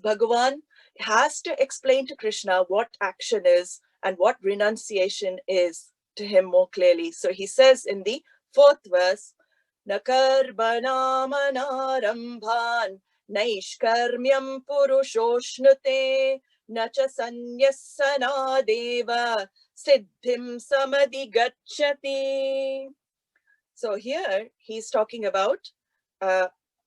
Bhagavan has to explain to Krishna what action is and what renunciation is to him more clearly. So he says in the 4th verse, Nakarbanam naishkarmyam purushošnute nacha sannyasana deva siddhim samadhi. So here he's talking about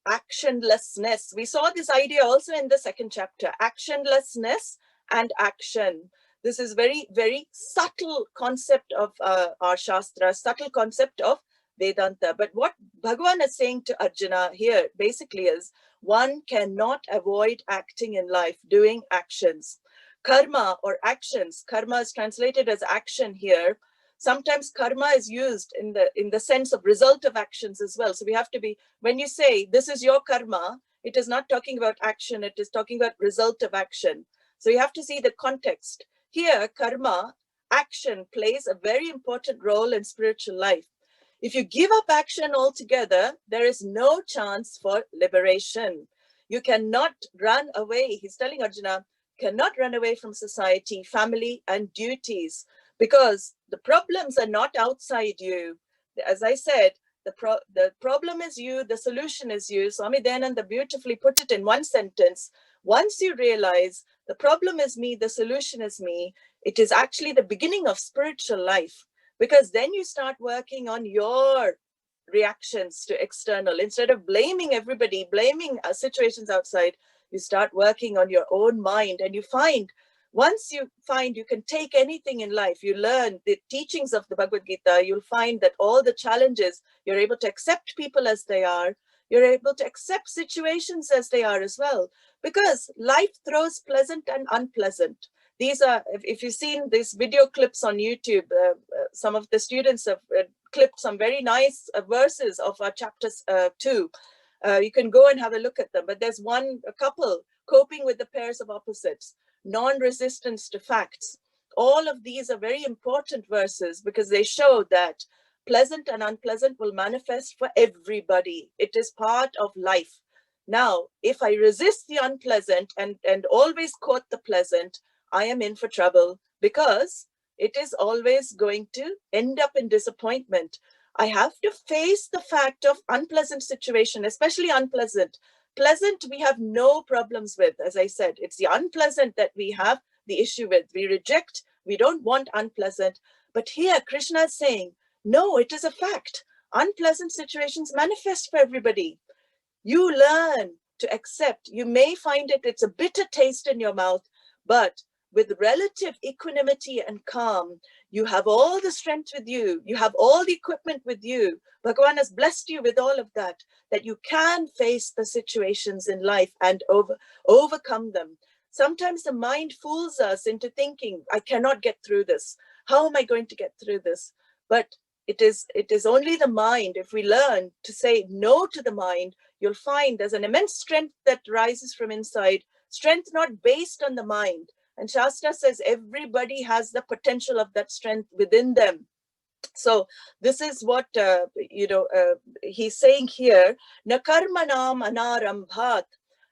actionlessness. We saw this idea also in the 2nd chapter, actionlessness and action. This is very, very subtle concept of our Shastra, subtle concept of Vedanta. But what Bhagavan is saying to Arjuna here basically is one cannot avoid acting in life, doing actions. Karma or actions, karma is translated as action here. Sometimes karma is used in the sense of result of actions as well. So we have to be, when you say this is your karma, it is not talking about action, it is talking about result of action. So you have to see the context. Here, karma, action, plays a very important role in spiritual life. If you give up action altogether, there is no chance for liberation. You cannot run away. He's telling Arjuna, cannot run away from society, family, and duties, because the problems are not outside you. As I said, the problem is you, the solution is you. Swami Dayananda beautifully put it in one sentence. Once you realize the problem is me, the solution is me, it is actually the beginning of spiritual life, because then you start working on your reactions to external. Instead of blaming everybody, blaming situations outside, you start working on your own mind, and you find, once you find you can take anything in life, you learn the teachings of the Bhagavad Gita, you'll find that all the challenges, you're able to accept people as they are, you're able to accept situations as they are as well, because life throws pleasant and unpleasant. These are, if you've seen these video clips on YouTube, some of the students have clipped some very nice verses of our chapter 2. You can go and have a look at them, but there's a couple coping with the pairs of opposites, non-resistance to facts. All of these are very important verses because they show that pleasant and unpleasant will manifest for everybody. It is part of life. Now, if I resist the unpleasant and always quote the pleasant, I am in for trouble, because it is always going to end up in disappointment. I have to face the fact of unpleasant situation, especially unpleasant. Pleasant, we have no problems with. As I said, it's the unpleasant that we have the issue with. We reject, we don't want unpleasant. But here, Krishna is saying, no, it is a fact. Unpleasant situations manifest for everybody. You learn to accept. You may find it's a bitter taste in your mouth, but with relative equanimity and calm, you have all the strength with you. You have all the equipment with you. Bhagavan has blessed you with all of that you can face the situations in life and overcome them. Sometimes the mind fools us into thinking, I cannot get through this. How am I going to get through this? But it is only the mind. If we learn to say no to the mind, you'll find there's an immense strength that rises from inside, strength not based on the mind. And Shastra says everybody has the potential of that strength within them. So this is what, he's saying here, na karmanam anarambhat,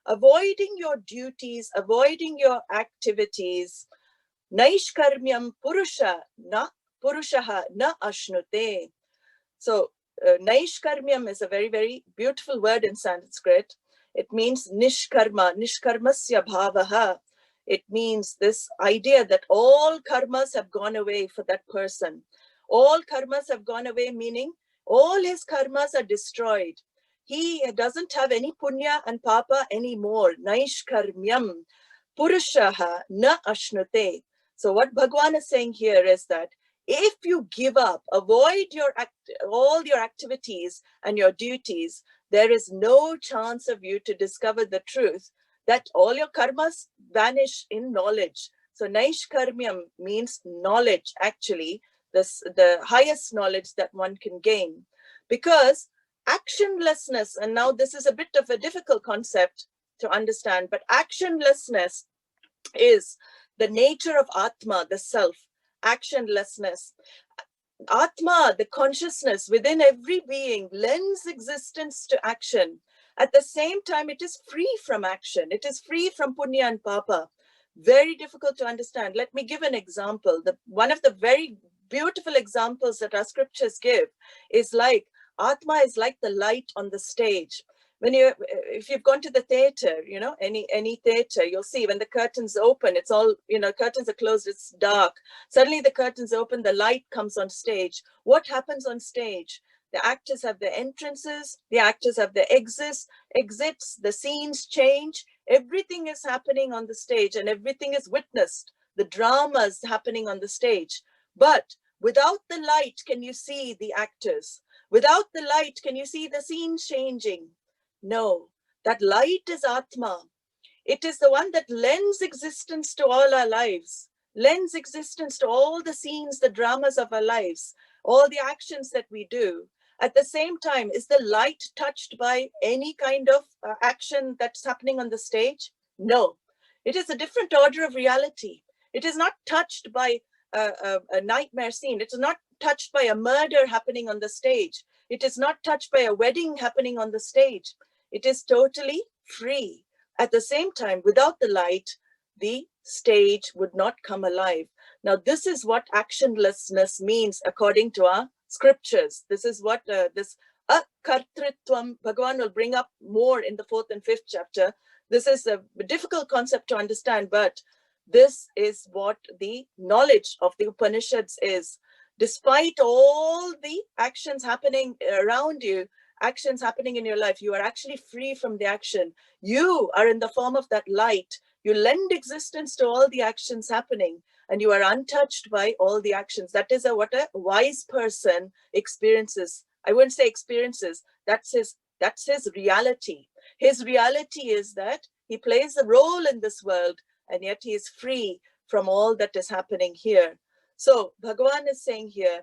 avoiding your duties, avoiding your activities, naishkarmyam purushaha na ashnute. So naishkarmyam is a very, very beautiful word in Sanskrit. It means nishkarma, nishkarmasya bhavaha. It means this idea that all karmas have gone away for that person. All karmas have gone away, meaning all his karmas are destroyed. He doesn't have any punya and papa anymore. Naishkarmyam purushaha na ashnute. So what Bhagavan is saying here is that if you give up, avoid all your activities and your duties, there is no chance of you to discover the truth, that all your karmas vanish in knowledge. So naishkarmyam means knowledge, actually, the highest knowledge that one can gain. Because actionlessness, and now this is a bit of a difficult concept to understand, but actionlessness is the nature of Atma, the self, actionlessness. Atma, the consciousness within every being, lends existence to action. At the same time, it is free from action. It is free from punya and papa. Very difficult to understand. Let me give an example. One of the very beautiful examples that our scriptures give is like, Atma is like the light on the stage. If you've gone to the theater, any theater, you'll see when the curtains open, it's all, curtains are closed, it's dark. Suddenly the curtains open, the light comes on stage. What happens on stage? The actors have their entrances, the actors have their exits, the scenes change. Everything is happening on the stage and everything is witnessed. The drama is happening on the stage. But without the light, can you see the actors? Without the light, can you see the scene changing? No, that light is Atma. It is the one that lends existence to all our lives, lends existence to all the scenes, the dramas of our lives, all the actions that we do. At the same time, is the light touched by any kind of action that's happening on the stage? No, it is a different order of reality. It is not touched by a nightmare scene. It is not touched by a murder happening on the stage. It is not touched by a wedding happening on the stage. It is totally free. At the same time, without the light, the stage would not come alive. Now, this is what actionlessness means according to our scriptures. This is what this akartritvam, Bhagavan will bring up more in the 4th and 5th chapter. This is a difficult concept to understand, but this is what the knowledge of the Upanishads is. Despite all the actions happening around you, actions happening in your life, you are actually free from the action. You are in the form of that light. You lend existence to all the actions happening, and you are untouched by all the actions. That is what a wise person experiences. I wouldn't say experiences. That's his reality. His reality is that he plays a role in this world, and yet he is free from all that is happening here. So Bhagavan is saying here,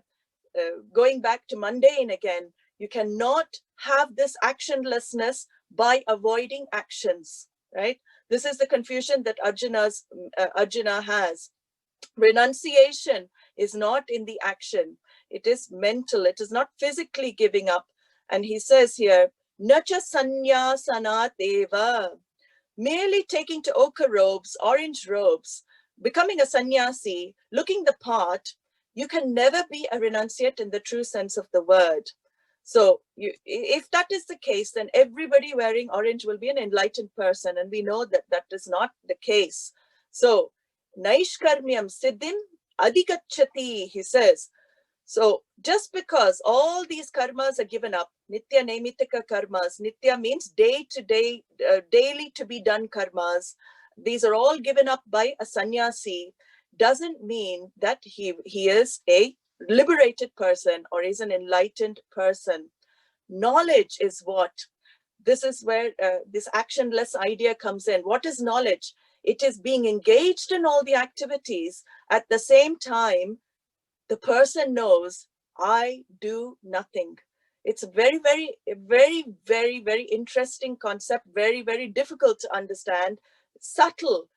going back to mundane again, you cannot have this actionlessness by avoiding actions, right? This is the confusion that Arjuna has. Renunciation is not in the action. It is mental. It is not physically giving up. And he says here, Nacha sannyasana deva. Merely taking to ochre robes, orange robes, becoming a sannyasi, looking the part, you can never be a renunciate in the true sense of the word. So if that is the case, then everybody wearing orange will be an enlightened person. And we know that that is not the case. So, Naishkarmyam siddhim adhikachati, he says. So just because all these karmas are given up, nitya naimittika karmas, nitya means day to day, daily to be done karmas. These are all given up by a sannyasi, doesn't mean that he is a liberated person or is an enlightened person. Knowledge is what? This is where this actionless idea comes in. What is knowledge? It is being engaged in all the activities. At the same time, the person knows, I do nothing. It's a very, very, very, very, very interesting concept, very, very difficult to understand, subtle.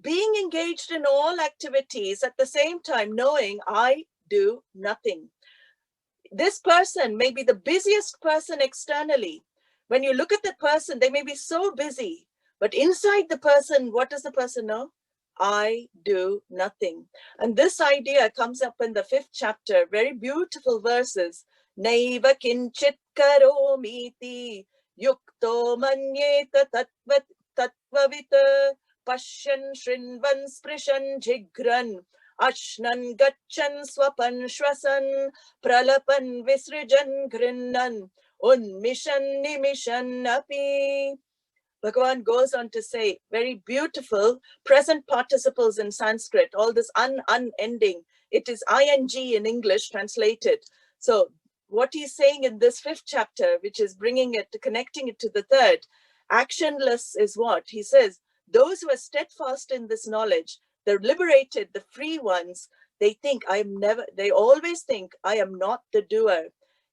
Being engaged in all activities at the same time, knowing I do nothing. This person may be the busiest person externally. When you look at the person, they may be so busy, but inside the person, what does the person know? I do nothing. And this idea comes up in the 5th chapter, very beautiful verses. Naiva kinchit karomiti yukto manyeta tatvavita pashyan shrinvan sprishan jigran ashnan gachan swapan shwasan pralapan visrijan grinnan unmishan nimishan api. Bhagavan goes on to say, very beautiful present participles in Sanskrit, all this unending. It is ing in English translated. So what he's saying in this 5th chapter, which is bringing it, connecting it to the 3rd, actionless is what? He says, those who are steadfast in this knowledge, the liberated, the free ones, they always think, I am not the doer.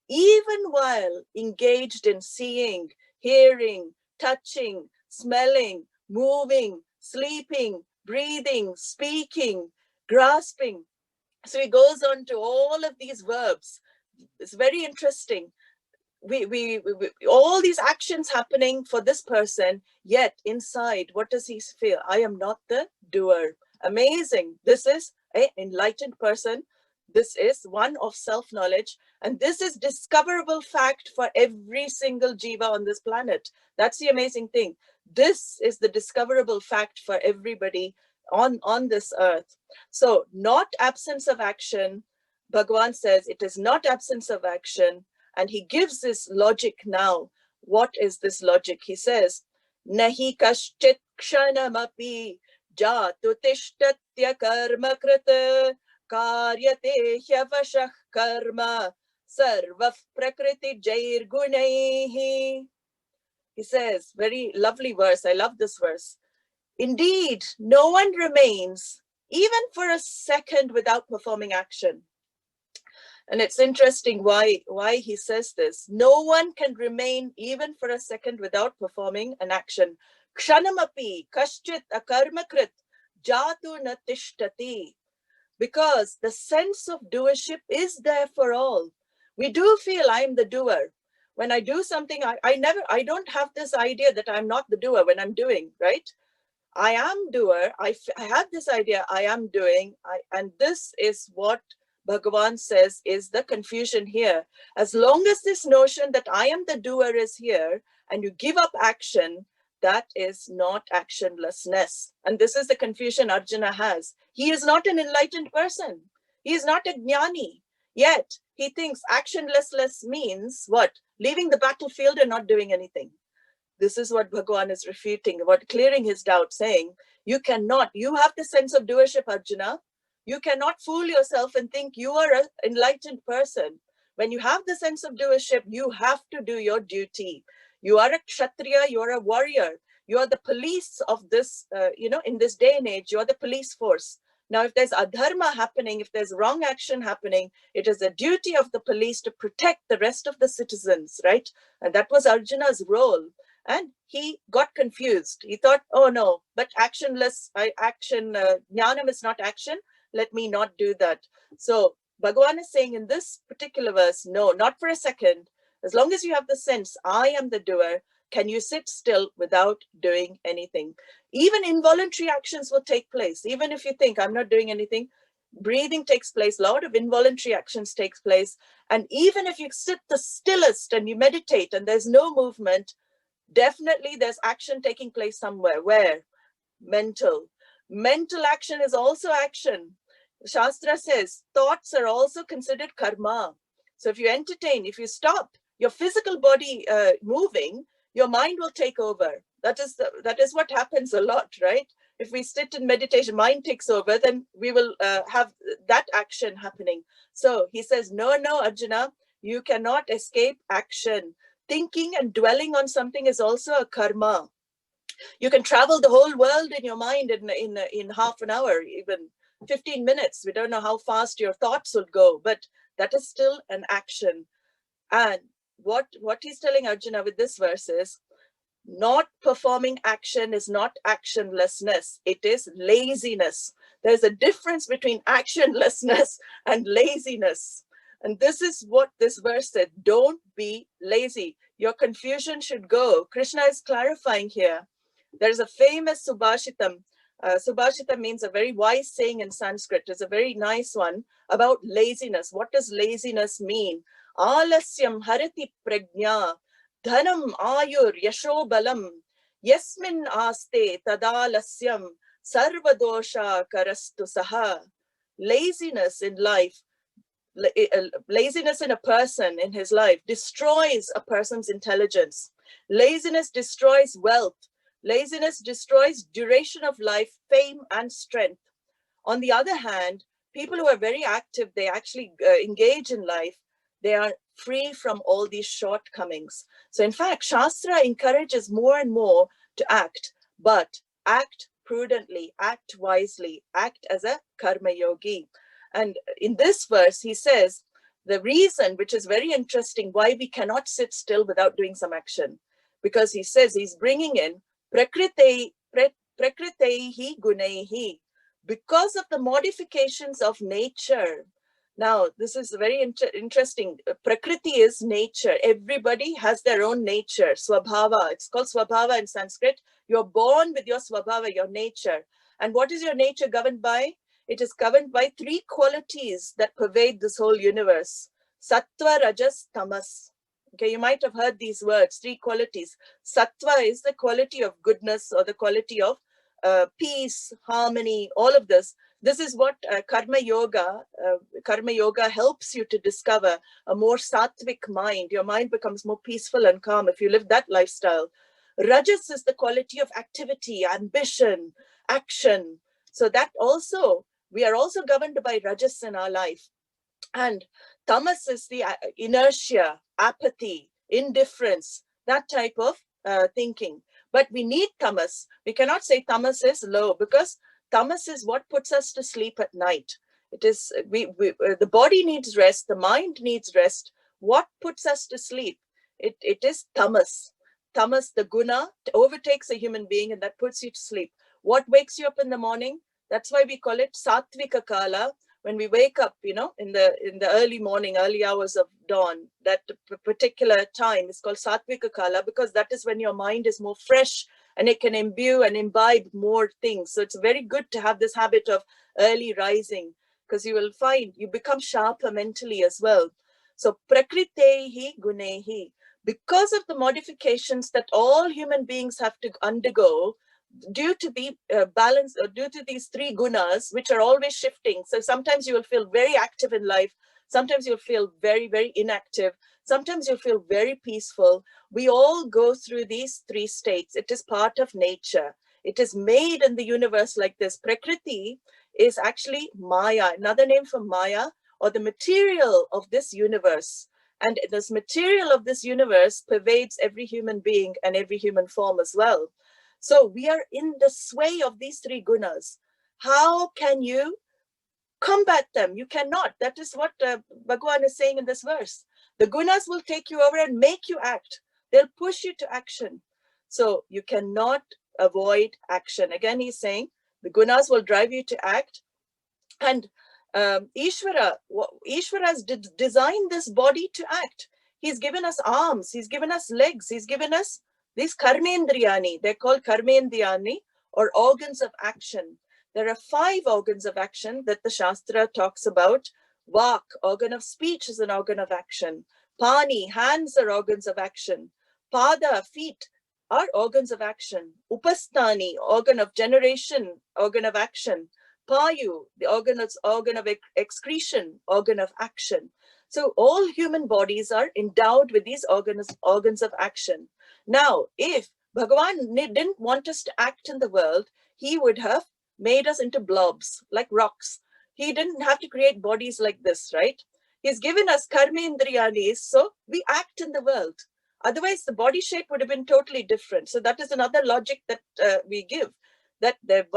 Even while engaged in seeing, hearing, touching, smelling, moving, sleeping, breathing, speaking, grasping. So he goes on to all of these verbs. It's very interesting. all these actions happening for this person, yet inside, what does he feel? I am not the doer. Amazing. This is an enlightened person. This is one of self-knowledge, and this is discoverable fact for every single jiva on this planet. That's the amazing thing. This is the discoverable fact for everybody on this earth. So not absence of action. Bhagavan says it is not absence of action. And he gives this logic now. What is this logic? He says, Nahi kaschit kshanamapi jatu tishtatya karma krita karyate hyavashah karma sarvav prakriti jair gunaihi. He says, very lovely verse. I love this verse. Indeed, no one remains even for a second without performing action. And it's interesting why he says this. No one can remain even for a second without performing an action. Kshanamapi kaschit akarmakrit jatu na tishtati. Because the sense of doership is there for all. We do feel I'm the doer. When I do something, I don't have this idea that I'm not the doer when I'm doing, right? I am doer. I have this idea I am doing. And this is what Bhagavan says is the confusion here. As long as this notion that I am the doer is here and you give up action, that is not actionlessness. And this is the confusion Arjuna has. He is not an enlightened person. He is not a jnani. Yet he thinks actionlessness means what? Leaving the battlefield and not doing anything. This is what Bhagavan is refuting, what clearing his doubt, saying, you have the sense of doership, Arjuna. You cannot fool yourself and think you are an enlightened person. When you have the sense of doership, you have to do your duty. You are a kshatriya, you are a warrior. You are the police of this, in this day and age, you are the police force. Now, if there's adharma happening, if there's wrong action happening, it is the duty of the police to protect the rest of the citizens, right? And that was Arjuna's role. And he got confused. He thought, oh no, but jnanam is not action. Let me not do that. So Bhagavan is saying in this particular verse, no, not for a second. As long as you have the sense, I am the doer, can you sit still without doing anything? Even involuntary actions will take place. Even if you think I'm not doing anything, breathing takes place, a lot of involuntary actions takes place. And even if you sit the stillest and you meditate and there's no movement, definitely there's action taking place somewhere. Where? Mental. Mental action is also action. Shastra says thoughts are also considered karma. So if you entertain, if you stop your physical body moving, your mind will take over. That is what happens a lot, right? If we sit in meditation, mind takes over, then we will have that action happening. So he says, no, Arjuna, you cannot escape action. Thinking and dwelling on something is also a karma. You can travel the whole world in your mind in half an hour, even 15 minutes. We don't know how fast your thoughts will go, but that is still an action. And what he's telling Arjuna with this verse is, not performing action is not actionlessness. It is laziness. There's a difference between actionlessness and laziness. And this is what this verse said. Don't be lazy. Your confusion should go. Krishna is clarifying here. There's a famous Subhashitam. Subhashita means a very wise saying in Sanskrit. It's a very nice one about laziness. What does laziness mean? Alasyam harati prajna dhanam ayur yasho balam yasmin aste tadalasyam sarvadosha karastu saha. Laziness in life, laziness in a person in his life destroys a person's intelligence. Laziness destroys wealth. Laziness destroys duration of life, fame, and strength. On the other hand, people who are very active, they actually engage in life, they are free from all these shortcomings. So in fact, Shastra encourages more and more to act, but act prudently, act wisely, act as a karma yogi. And in this verse, he says, the reason, which is very interesting, why we cannot sit still without doing some action, because he says he's bringing in prakritehi gunaihi, because of the modifications of nature. Now, this is very interesting. Prakriti is nature. Everybody has their own nature, swabhava. It's called swabhava in Sanskrit. You're born with your swabhava, your nature. And what is your nature governed by? It is governed by three qualities that pervade this whole universe. Sattva, Rajas, Tamas. Okay, you might have heard these words, three qualities. Sattva is the quality of goodness or the quality of peace, harmony, all of this. This is what karma yoga helps you to discover a more sattvic mind. Your mind becomes more peaceful and calm if you live that lifestyle. Rajas is the quality of activity, ambition, action. So that also, we are also governed by Rajas in our life. And tamas is the inertia, apathy, indifference, that type of thinking. But we need tamas. We cannot say tamas is low, because tamas is what puts us to sleep at night. It is the body needs rest, the mind needs rest. What puts us to sleep? It is tamas. Tamas, the guna, overtakes a human being, and that puts you to sleep. What wakes you up in the morning? That's why we call it sattvika kala. When we wake up, in the early morning, early hours of dawn, that particular time is called sattvika kala, because that is when your mind is more fresh and it can imbue and imbibe more things. So it's very good to have this habit of early rising, because you will find you become sharper mentally as well. So prakritehi gunehi, because of the modifications that all human beings have to undergo, due to the balance, due to these three gunas, which are always shifting. So sometimes you will feel very active in life. Sometimes you'll feel very, very inactive. Sometimes you'll feel very peaceful. We all go through these three states. It is part of nature. It is made in the universe like this. Prakriti is actually Maya, another name for Maya, or the material of this universe. And this material of this universe pervades every human being and every human form as well. So we are in the sway of these three gunas. How can you combat them? You cannot. That is what Bhagavan is saying in this verse. The gunas will take you over and make you act. They'll push you to action. So you cannot avoid action. Again, he's saying the gunas will drive you to act. And Ishvara has designed this body to act. He's given us arms. He's given us legs. He's given us these karmendriyani. They're called karmendriyani, or organs of action. There are 5 organs of action that the Shastra talks about. Vak, organ of speech, is an organ of action. Pani, hands, are organs of action. Pada, feet, are organs of action. Upasthani, organ of generation, organ of action. Payu, the organ of excretion, organ of action. So all human bodies are endowed with these organs of action. Now, if Bhagavan didn't want us to act in the world, he would have made us into blobs, like rocks. He didn't have to create bodies like this, right? He's given us karmendriyanis, so we act in the world. Otherwise, the body shape would have been totally different. So that is another logic that we give, that there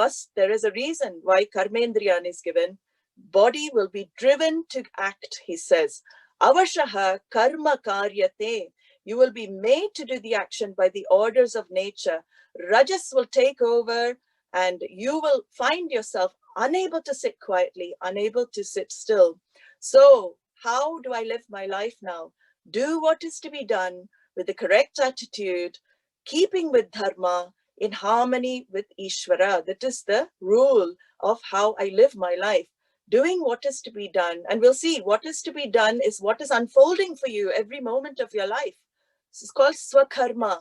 is a reason why karmendriyan is given. Body will be driven to act, he says. Avashaha karma karyate. You will be made to do the action by the orders of nature. Rajas will take over, and you will find yourself unable to sit quietly, unable to sit still. So how do I live my life now? Do what is to be done with the correct attitude, keeping with dharma, in harmony with Ishvara. That is the rule of how I live my life. Doing what is to be done. And we'll see what is to be done is what is unfolding for you every moment of your life. This is called swakarma.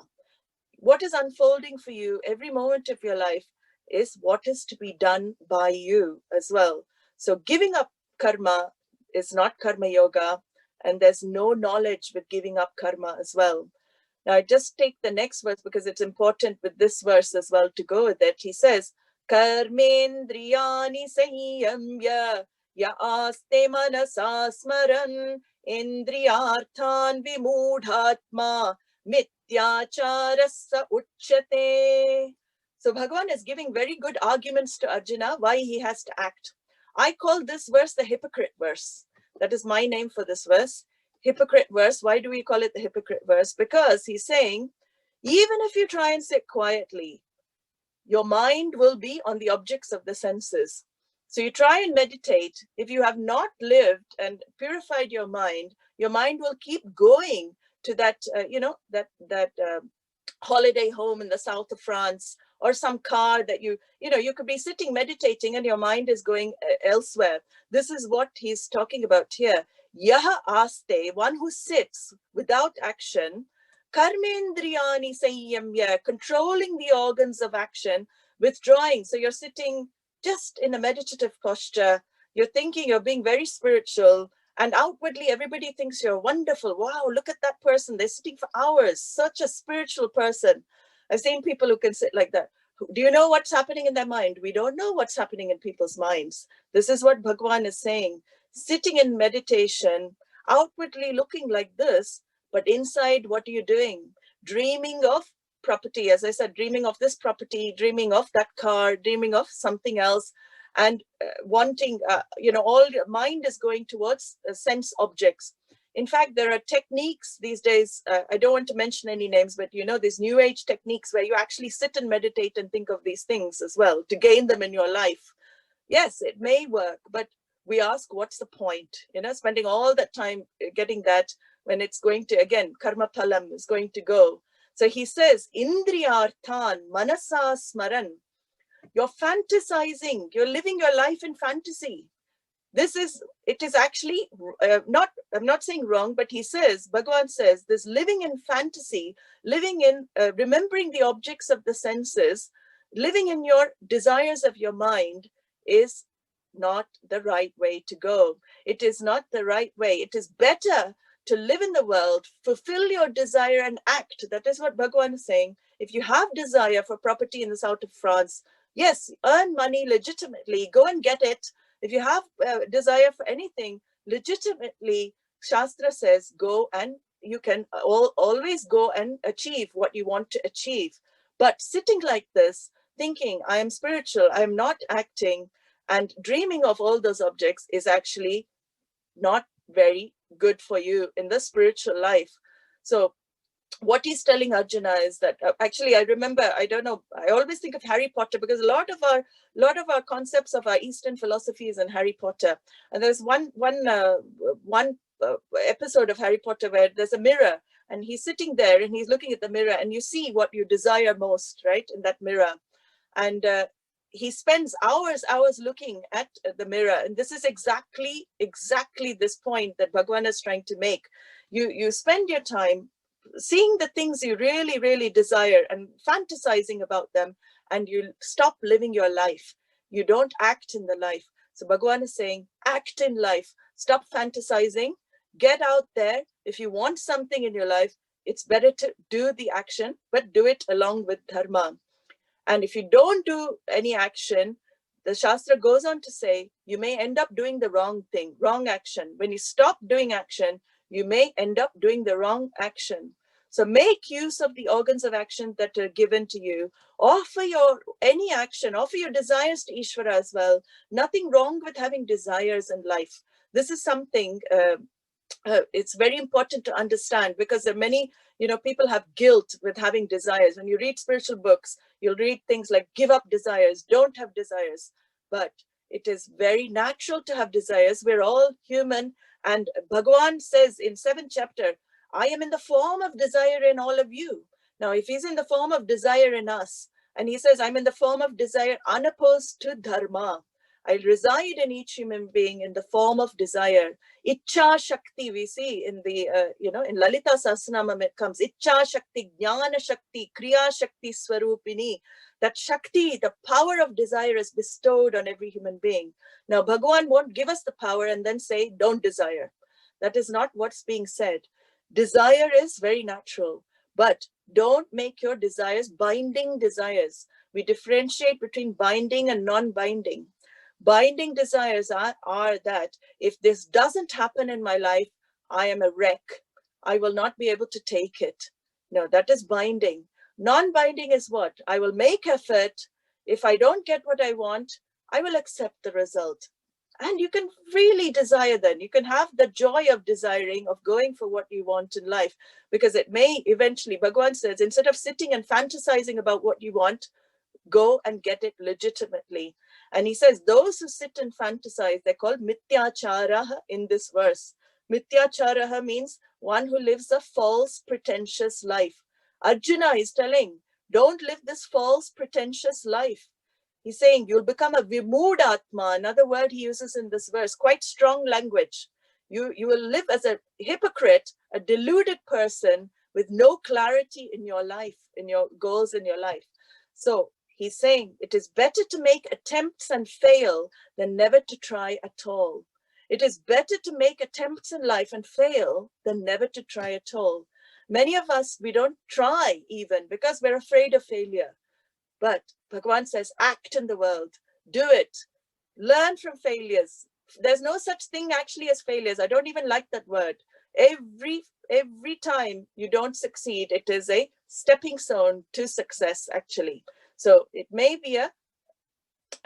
What is unfolding for you every moment of your life is what is to be done by you as well. So giving up karma is not karma yoga, and there's no knowledge with giving up karma as well. Now I just take the next verse because it's important with this verse as well to go with it. He says, Karmendriyani sahiyamya ya aste manasa smaran indriyarthan vimudhatma mityacharasa uchyate. So Bhagavan is giving very good arguments to Arjuna why he has to act. I call this verse the hypocrite verse. That is my name for this verse. Hypocrite verse. Why do we call it the hypocrite verse? Because he's saying, even if you try and sit quietly, your mind will be on the objects of the senses. So you try and meditate. If you have not lived and purified your mind will keep going to that, holiday home in the south of France, or some car that you could be sitting meditating and your mind is going elsewhere. This is what he's talking about here. Yaha aste, one who sits without action, karmendriyani sanyamya, controlling the organs of action, withdrawing. So you're sitting just in a meditative posture. You're thinking, you're being very spiritual, and outwardly everybody thinks you're wonderful. Wow, look at that person. They're sitting for hours. Such a spiritual person. I've seen people who can sit like that. Do you know what's happening in their mind? We don't know what's happening in people's minds. This is what Bhagavan is saying. Sitting in meditation, outwardly looking like this, but inside, what are you doing? Dreaming of property, as I said, dreaming of this property, dreaming of that car, dreaming of something else, and wanting, all your mind is going towards sense objects. In fact, there are techniques these days, I don't want to mention any names, but these new age techniques where you actually sit and meditate and think of these things as well to gain them in your life. Yes, it may work, but we ask, what's the point? Spending all that time getting that, when it's going to, again, karma palam is going to go. So he says, Indriyarthan manasa smaran. You're fantasizing, you're living your life in fantasy. It is actually I'm not saying wrong, but he says, Bhagavan says, this living in fantasy, living in remembering the objects of the senses, living in your desires of your mind is not the right way to go. It is not the right way. It is better to live in the world, fulfill your desire and act. That is what Bhagavan is saying. If you have desire for property in the south of France, yes, earn money legitimately, go and get it. If you have desire for anything legitimately, Shastra says, go, and you can always go and achieve what you want to achieve. But sitting like this, thinking I am spiritual, I am not acting, and dreaming of all those objects is actually not very good for you in the spiritual life. So what he's telling Arjuna is that actually, I remember, I don't know, I always think of Harry Potter because a lot of our concepts of our Eastern philosophy is in Harry Potter. And there's one episode of Harry Potter where there's a mirror and he's sitting there and he's looking at the mirror and you see what you desire most, right, in that mirror. And he spends hours looking at the mirror. And this is exactly this point that Bhagavan is trying to make. You spend your time seeing the things you really, really desire and fantasizing about them, and you stop living your life. You don't act in the life. So Bhagavan is saying, act in life. Stop fantasizing. Get out there. If you want something in your life, it's better to do the action, but do it along with dharma. And if you don't do any action, the Shastra goes on to say, you may end up doing the wrong thing, wrong action. When you stop doing action, you may end up doing the wrong action. So make use of the organs of action that are given to you. Offer any action, offer your desires to Ishvara as well. Nothing wrong with having desires in life. This is something it's very important to understand, because there are many, people have guilt with having desires. When you read spiritual books, you'll read things like give up desires, don't have desires. But it is very natural to have desires. We're all human. And Bhagavan says in 7th chapter, I am in the form of desire in all of you. Now, if he's in the form of desire in us, and he says, I'm in the form of desire unopposed to dharma, I reside in each human being in the form of desire. Ichcha Shakti, we see in the, in Lalita Sahasranamam it comes, Ichcha Shakti, Jnana Shakti, Kriya Shakti Swarupini. That Shakti, the power of desire, is bestowed on every human being. Now, Bhagavan won't give us the power and then say, don't desire. That is not what's being said. Desire is very natural, but don't make your desires binding desires. We differentiate between binding and non-binding. Binding desires are that if this doesn't happen in my life, I am a wreck. I will not be able to take it. No, that is binding. Non-binding is what? I will make effort. If I don't get what I want, I will accept the result. And you can really desire then. You can have the joy of desiring, of going for what you want in life, because it may eventually, Bhagavan says, instead of sitting and fantasizing about what you want, go and get it legitimately. And he says, those who sit and fantasize, they're called mityacharaha in this verse. Mityacharaha means one who lives a false, pretentious life. Arjuna is telling, don't live this false, pretentious life. He's saying you'll become a vimudatma, another word he uses in this verse, quite strong language. You will live as a hypocrite, a deluded person with no clarity in your life, in your goals in your life. So he's saying it is better to make attempts and fail than never to try at all. It is better to make attempts in life and fail than never to try at all. Many of us, we don't try even because we're afraid of failure. But Bhagavan says, act in the world, do it, learn from failures. There's no such thing actually as failures. I don't even like that word. Every time you don't succeed, it is a stepping stone to success, actually. So it may be a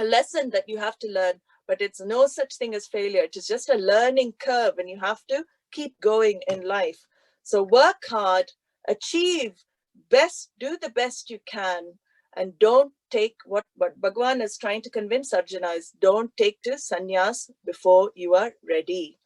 lesson that you have to learn, but it's no such thing as failure. It is just a learning curve, and you have to keep going in life. So work hard, achieve best, do the best you can, and don't take what Bhagavan is trying to convince Arjuna is, don't take to sannyas before you are ready.